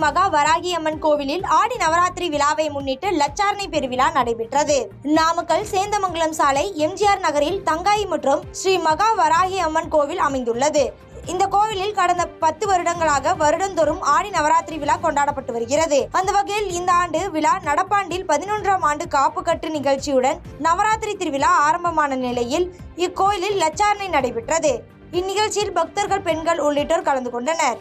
மகா வராகி அம்மன் கோவிலில் ஆடி நவராத்திரி விழாவை முன்னிட்டு லட்சார்ணை பெருவிழா நடைபெற்றது. நாமக்கல் சேந்தமங்கலம் சாலை எம்ஜிஆர் நகரில் தங்காய் மற்றும் ஸ்ரீ மகா வராகி அம்மன் கோவில் அமைந்துள்ளது. இந்த கோவிலில் கடந்த 10 வருடங்களாக வருடந்தோறும் ஆடி நவராத்திரி விழா கொண்டாடப்பட்டு வருகிறது. அந்த வகையில் இந்த ஆண்டு விழா நடப்பாண்டில் 11ஆம் ஆண்டு காப்பு கட்டு நிகழ்ச்சியுடன் நவராத்திரி திருவிழா ஆரம்பமான நிலையில் இக்கோயிலில் லட்சார்ணை நடைபெற்றது. இந்நிகழ்ச்சியில் பக்தர்கள், பெண்கள் உள்ளிட்டோர் கலந்து கொண்டனர்.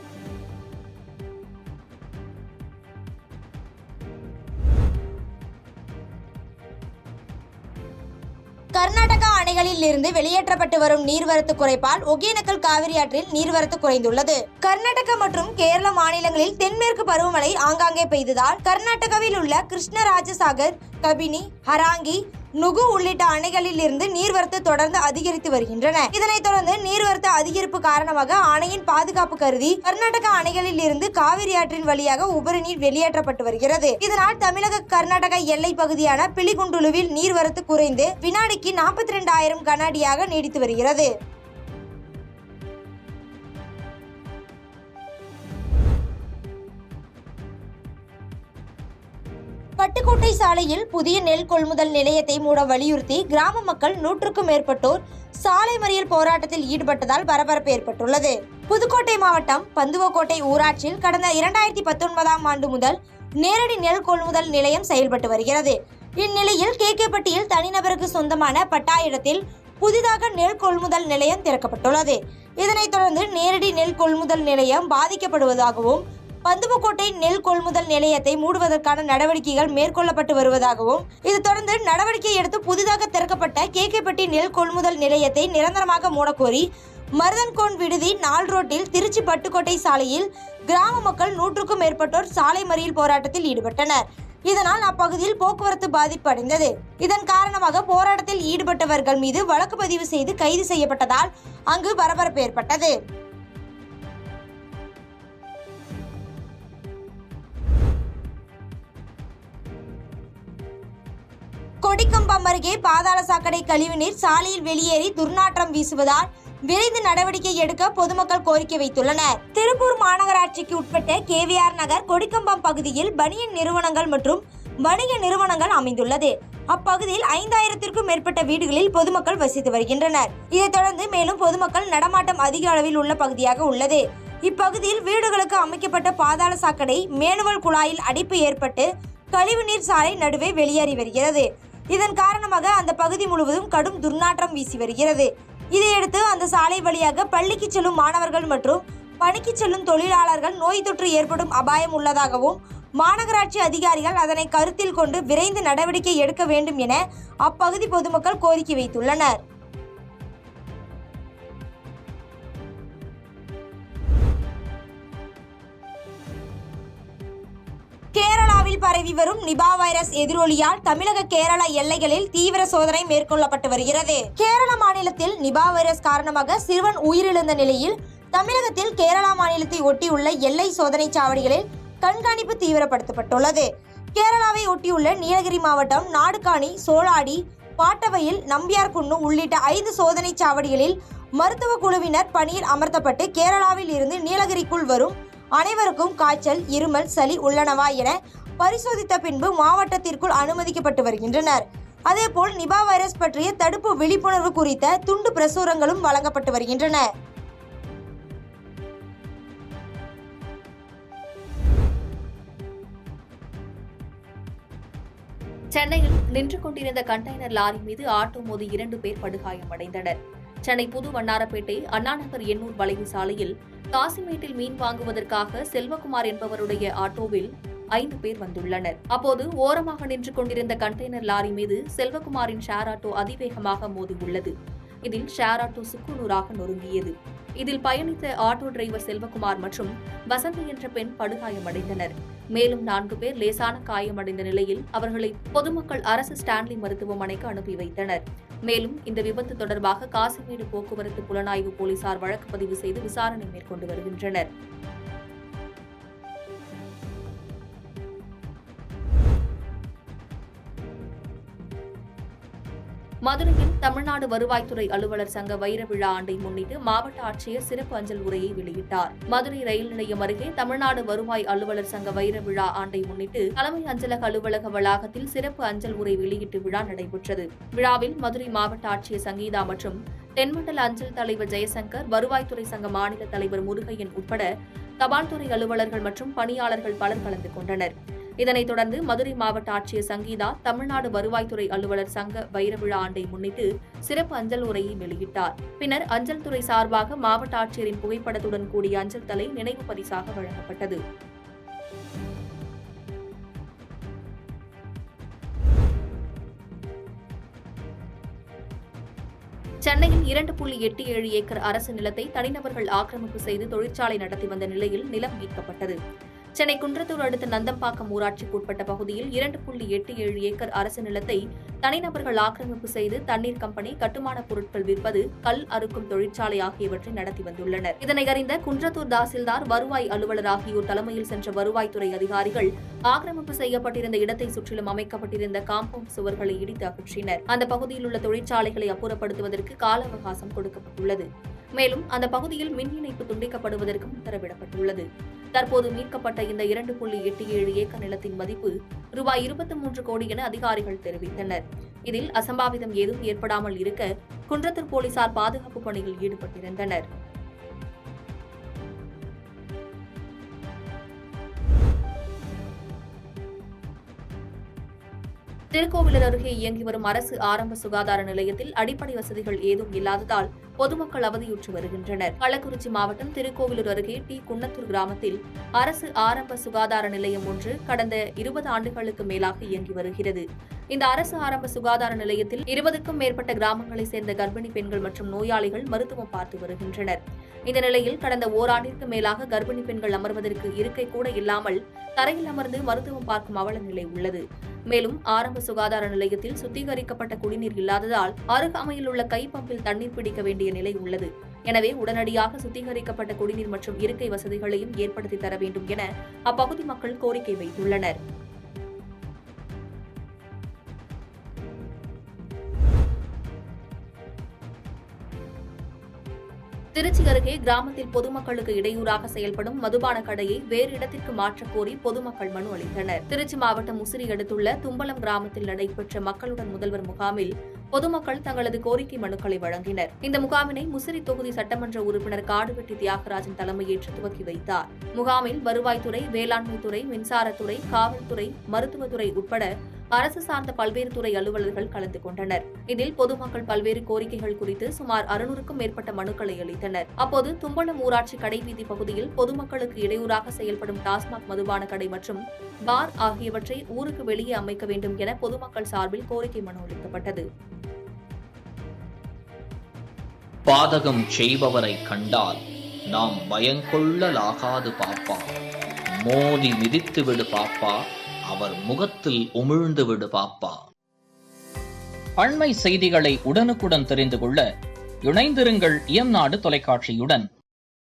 கர்நாடகா அணைகளில் இருந்து வெளியேற்றப்பட்டு வரும் நீர்வரத்து குறைப்பால் ஒகேனக்கல் காவிரி ஆற்றில் நீர்வரத்து குறைந்துள்ளது. கர்நாடகா மற்றும் கேரள மாநிலங்களில் தென்மேற்கு பருவமழை ஆங்காங்கே பெய்ததால் கர்நாடகாவில் உள்ள கிருஷ்ணராஜசாகர், கபினி, ஹராங்கி, நுகு உள்ளிட்ட அணைகளில் இருந்து நீர்வரத்து தொடர்ந்து அதிகரித்து வருகின்றன. இதனைத் தொடர்ந்து நீர்வரத்து அதிகரிப்பு காரணமாக அணையின் பாதுகாப்பு கருதி கர்நாடகா அணைகளில் இருந்து காவிரி ஆற்றின் வழியாக உபரி நீர் வெளியேற்றப்பட்டு வருகிறது. இதனால் தமிழக கர்நாடக எல்லை பகுதியான பிலிகுண்டுலுவில் நீர்வரத்து குறைந்து வினாடிக்கு 42,000 கன அடியாக நீடித்து வருகிறது. பட்டுக்கோட்டை சாலையில் புதிய நெல் கொள்முதல் நிலையத்தை மூட வலியுறுத்தி கிராம மக்கள் 100க்கும் மேற்பட்டோர் சாலை மறியல் போராட்டத்தில் ஈடுபட்டதால் பரபரப்பு ஏற்பட்டுள்ளது. புதுக்கோட்டை மாவட்டம் பந்துவக்கோட்டை ஊராட்சியில் கடந்த 2019ஆம் ஆண்டு முதல் நேரடி நெல் கொள்முதல் நிலையம் செயல்பட்டு வருகிறது. இந்நிலையில் கேகேப்பட்டியில் தனிநபருக்கு சொந்தமான பட்டா இடத்தில் புதிதாக நெல் கொள்முதல் நிலையம் திறக்கப்பட்டுள்ளது. இதனைத் தொடர்ந்து நேரடி நெல் கொள்முதல் நிலையம் பாதிக்கப்படுவதாகவும் பந்துவக்கோட்டை நெல் கொள்முதல் நிலையத்தை மூடுவதற்கான நடவடிக்கைகள் மேற்கொள்ளப்பட்டு வருவதாகவும், இது தொடர்ந்து நடவடிக்கை எடுத்து புதிதாக திறக்கப்பட்ட கேகேப்பட்டி நெல் கொள்முதல் நிலையத்தை நிரந்தரமாக மூடக்கோரி மருதன்கோன் விடுதி 4 ரோட்டில் திருச்சி பட்டுக்கோட்டை சாலையில் கிராம மக்கள் 100க்கும் மேற்பட்டோர் சாலை மறியல் போராட்டத்தில் ஈடுபட்டனர். இதனால் அப்பகுதியில் போக்குவரத்து பாதிப்பு அடைந்தது. இதன் காரணமாக போராட்டத்தில் ஈடுபட்டவர்கள் மீது வழக்கு பதிவு செய்து கைது செய்யப்பட்டதால் அங்கு பரபரப்பு ஏற்பட்டது. கொடிக்கம்பம் அருகே பாதாள சாக்கடை கழிவுநீர் சாலையில் வெளியேறி துர்நாற்றம் வீசுவதால் விரைந்து நடவடிக்கை எடுக்க பொதுமக்கள் கோரிக்கை வைத்துள்ளனர். திருப்பூர் மாநகராட்சிக்கு உட்பட்ட கேவிஆர் நகர் கொடிக்கம்பம் பகுதியில் பனியன் நிறுவனங்கள் மற்றும் வணிக நிறுவனங்கள் அமைந்துள்ளது. அப்பகுதியில் 5000த்திற்கும் மேற்பட்ட வீடுகளில் பொதுமக்கள் வசித்து வருகின்றனர். இதைத் தொடர்ந்து மேலும் பொதுமக்கள் நடமாட்டம் அதிக அளவில் உள்ள பகுதியாக உள்ளது. இப்பகுதியில் வீடுகளுக்கு அமைக்கப்பட்ட பாதாள சாக்கடை மேனுவல் குழாயில் அடைப்பு ஏற்பட்டு கழிவுநீர் சாலை நடுவே வெளியேறி வருகிறது. இதன் காரணமாக அந்த பகுதி முழுவதும் கடும் துர்நாற்றம் வீசி வருகிறது. இதையடுத்து அந்த சாலை வழியாக பள்ளிக்கு செல்லும் மாணவர்கள் மற்றும் பணிக்கு செல்லும் தொழிலாளர்கள் நோய் தொற்று ஏற்படும் அபாயம் உள்ளதாகவும் மாநகராட்சி அதிகாரிகள் அதனை கருத்தில் கொண்டு விரைந்து நடவடிக்கை எடுக்க வேண்டும் என அப்பகுதி பொதுமக்கள் கோரிக்கை வைத்துள்ளனர். கேரளாவில் பரவி வரும் நிபா வைரஸ் எதிரொலியால் தமிழக கேரள எல்லைகளில் தீவிர சோதனை மேற்கொள்ளப்பட்டு வருகிறது. கேரள மாநிலத்தில் நிபா வைரஸ் காரணமாக சிறுவன் உயிரிழந்த நிலையில் தமிழகத்தில் கேரளா மாநிலத்தை ஒட்டியுள்ள எல்லை சோதனை சாவடிகளில் கண்காணிப்பு தீவிரப்படுத்தப்பட்டுள்ளது. கேரளாவை ஒட்டியுள்ள நீலகிரி மாவட்டம் நாடுகாணி, சோலாடி, பாட்டவயில், நம்பியார்குன்னு உள்ளிட்ட 5 சோதனை சாவடிகளில் மருத்துவ குழுவினர் பணியில் அமர்த்தப்பட்டு கேரளாவில் இருந்து நீலகிரிக்குள் வரும் அனைவருக்கும் காய்ச்சல், இருமல், சளி உள்ளனவா என பரிசோதித்த பின்பு மாவட்டத்திற்குள் அனுமதிக்கப்பட்டு வருகின்றனர். அதேபோல் நிபா வைரஸ் பற்றிய தடுப்பு விழிப்புணர்வு குறித்த துண்டு பிரசுரங்களும் வழங்கப்பட்டு வருகின்றன. சென்னையில் நின்று கொண்டிருந்த கண்டெய்னர் லாரி மீது ஆட்டோ மோதி 2 பேர் படுகாயமடைந்தனர். சென்னை புது வண்ணாரப்பேட்டை அண்ணாநகர் எண்ணூர் வளைவு சாலையில் காசிமேட்டில் மீன் வாங்குவதற்காக செல்வகுமார் என்பவருடைய ஆட்டோவில் 5 பேர் வந்துள்ளனர். அப்போது ஓரமாக நின்று கொண்டிருந்த கண்டெய்னர் லாரி மீது செல்வகுமாரின் ஷேர் ஆட்டோ அதிவேகமாக மோதியுள்ளது. இதில் ஷேர் ஆட்டோ சுக்குநூறாக நொறுங்கியது. இதில் பயணித்த ஆட்டோ டிரைவர் செல்வகுமார் மற்றும் வசந்தி என்ற பெண் படுகாயமடைந்தனர். மேலும் 4 பேர் லேசான காயமடைந்த நிலையில் அவர்களை பொதுமக்கள் அரசு ஸ்டான்லி மருத்துவமனைக்கு அனுப்பி வைத்தனர். மேலும் இந்த விபத்து தொடர்பாக காசிமேடு போக்குவரத்து புலனாய்வு போலீசார் வழக்கு பதிவு செய்து விசாரணை மேற்கொண்டு வருகின்றனர். மதுரையில் தமிழ்நாடு வருவாய்த்துறை அலுவலர் சங்க வைர விழா ஆண்டை முன்னிட்டு மாவட்ட ஆட்சியர் சிறப்பு அஞ்சல் உரையை வெளியிட்டார். மதுரை ரயில் நிலையம் அருகே தமிழ்நாடு வருவாய் அலுவலர் சங்க வைர விழா ஆண்டை முன்னிட்டு தலைமை அஞ்சலக அலுவலக வளாகத்தில் சிறப்பு அஞ்சல் உரை வெளியீட்டு விழா நடைபெற்றது. விழாவில் மதுரை மாவட்ட ஆட்சியர் சங்கீதா மற்றும் தென்மண்டல அஞ்சல் தலைவர் ஜெயசங்கர், வருவாய்த்துறை சங்க மாநில தலைவர் முருகையன் உட்பட தபால்துறை அலுவலர்கள் மற்றும் பணியாளர்கள் பலர் கலந்து கொண்டனர். இதனைத் தொடர்ந்து மதுரை மாவட்ட ஆட்சியர் சங்கீதா தமிழ்நாடு வருவாய்த்துறை அலுவலர் சங்க வைர விழா ஆண்டை முன்னிட்டு சிறப்பு அஞ்சல் உரையை வெளியிட்டார். பின்னர் அஞ்சல் துறை சார்பாக மாவட்ட ஆட்சியரின் புகைப்படத்துடன் கூடிய அஞ்சல் தலை நினைவு பரிசாக வழங்கப்பட்டது. சென்னையில் 2.87 ஏக்கர் அரசு நிலத்தை தனிநபர்கள் ஆக்கிரமிப்பு செய்து தொழிற்சாலை நடத்தி வந்த நிலையில் நிலம் மீட்கப்பட்டது. சென்னை குன்றத்தூர் அடுத்த நந்தம்பாக்கம் ஊராட்சிக்கு உட்பட்ட பகுதியில் 2.87 ஏக்கர் அரசு நிலத்தை தனிநபர்கள் ஆக்கிரமிப்பு செய்து தண்ணீர் கம்பெனி, கட்டுமானப் பொருட்கள் விற்பது, கல் அறுக்கும் தொழிற்சாலை ஆகியவற்றை நடத்தி வந்துள்ளனர். இதனை அறிந்த குன்றத்தூர் தாசில்தார், வருவாய் அலுவலர் ஆகியோர் தலைமையில் சென்ற வருவாய்த்துறை அதிகாரிகள் ஆக்கிரமிப்பு செய்யப்பட்டிருந்த இடத்தை சுற்றிலும் அமைக்கப்பட்டிருந்த காம்பவுண்ட் சுவர்களை இடித்து அகற்றினர். அந்த பகுதியில் உள்ள தொழிற்சாலைகளை அப்புறப்படுத்துவதற்கு கால அவகாசம் கொடுக்கப்பட்டுள்ளது. மேலும் அந்த பகுதியில் மின் இணைப்பு துண்டிக்கப்படுவதற்கும் உத்தரவிடப்பட்டுள்ளது. தற்போது மீட்கப்பட்ட இந்த 2.87 ஏக்கர் நிலத்தின் மதிப்பு ரூபாய் 23 கோடி என அதிகாரிகள் தெரிவித்தனர். இதில் அசம்பாவிதம் ஏதும் ஏற்படாமல் இருக்க குன்றத்தூர் போலீசார் பாதுகாப்பு பணியில் ஈடுபட்டிருந்தனர். திருக்கோவிலூர் அருகே இயங்கி வரும் அரசு ஆரம்ப சுகாதார நிலையத்தில் அடிப்படை வசதிகள் ஏதும் இல்லாததால் பொதுமக்கள் அவதியுற்று வருகின்றனர். கள்ளக்குறிச்சி மாவட்டம் திருக்கோவிலூர் அருகே டி. குன்னத்தூர் கிராமத்தில் அரசு ஆரம்ப சுகாதார நிலையம் ஒன்று கடந்த 20 ஆண்டுகளுக்கு மேலாக இயங்கி வருகிறது. இந்த அரசு ஆரம்ப சுகாதார நிலையத்தில் 20க்கும் மேற்பட்ட கிராமங்களைச் சேர்ந்த கர்ப்பிணி பெண்கள் மற்றும் நோயாளிகள் மருத்துவம் பார்த்து வருகின்றனர். இந்த நிலையில் கடந்த ஓராண்டிற்கு மேலாக கர்ப்பிணி பெண்கள் அமர்வதற்கு இருக்கை கூட இல்லாமல் தரையில் அமர்ந்து மருத்துவம் பார்க்கும் அவல நிலை உள்ளது. மேலும் ஆரம்ப சுகாதார நிலையத்தில் சுத்திகரிக்கப்பட்ட குடிநீர் இல்லாததால் அருகாமையில் உள்ள கைப்பம்பில் தண்ணீர் பிடிக்க வேண்டிய நிலை உள்ளது. எனவே உடனடியாக சுத்திகரிக்கப்பட்ட குடிநீர் மற்றும் இருக்கை வசதிகளையும் ஏற்படுத்தி தர வேண்டும் என அப்பகுதி மக்கள் கோரிக்கை வைத்துள்ளனர். திருச்சி அருகே கிராமத்தில் பொதுமக்களுக்கு இடையூறாக செயல்படும் மதுபான கடையை வேறு இடத்திற்கு மாற்றக் கோரி பொதுமக்கள் மனு அளித்தனர். திருச்சி மாவட்டம் முசிறி அடுத்துள்ள தும்பலம் கிராமத்தில் நடைபெற்ற மக்களுடன் முதல்வர் முகாமில் பொதுமக்கள் தங்களது கோரிக்கை மனுக்களை வழங்கினர். இந்த முகாமினை முசிறி தொகுதி சட்டமன்ற உறுப்பினர் காடுவெட்டி தியாகராஜன் தலைமையேற்று துவக்கி வைத்தார். முகாமில் வருவாய்த்துறை, வேளாண்மைத்துறை, மின்சாரத்துறை, காவல்துறை, மருத்துவத்துறை உட்பட அரசு சார்ந்த பல்வேறு துறை அலுவலர்கள் கலந்து கொண்டனர். இதில் பொதுமக்கள் பல்வேறு கோரிக்கைகள் குறித்து சுமார் 600க்கும் மேற்பட்ட மனுக்களை அளித்தனர். அப்போது தும்பலம் ஊராட்சி கடைவீதி பகுதியில் பொதுமக்களுக்கு இடையூறாக செயல்படும் டாஸ்மாக் மதுபான கடை மற்றும் பார் ஆகியவற்றை ஊருக்கு வெளியே அமைக்க வேண்டும் என பொதுமக்கள் சார்பில் கோரிக்கை மனு அளிக்கப்பட்டது. பாதகம் செய்பவரை கண்டால் நாம் பயங்கொள்ளலாகாது பாப்பா, மோதி மிதித்து விடு பாப்பா, அவர் முகத்தில் உமிழ்ந்து விடு பாப்பா. அண்மை செய்திகளை உடனுக்குடன் தெரிந்து கொள்ள இணைந்திருங்கள் இயம்நாடு தொலைக்காட்சியுடன்.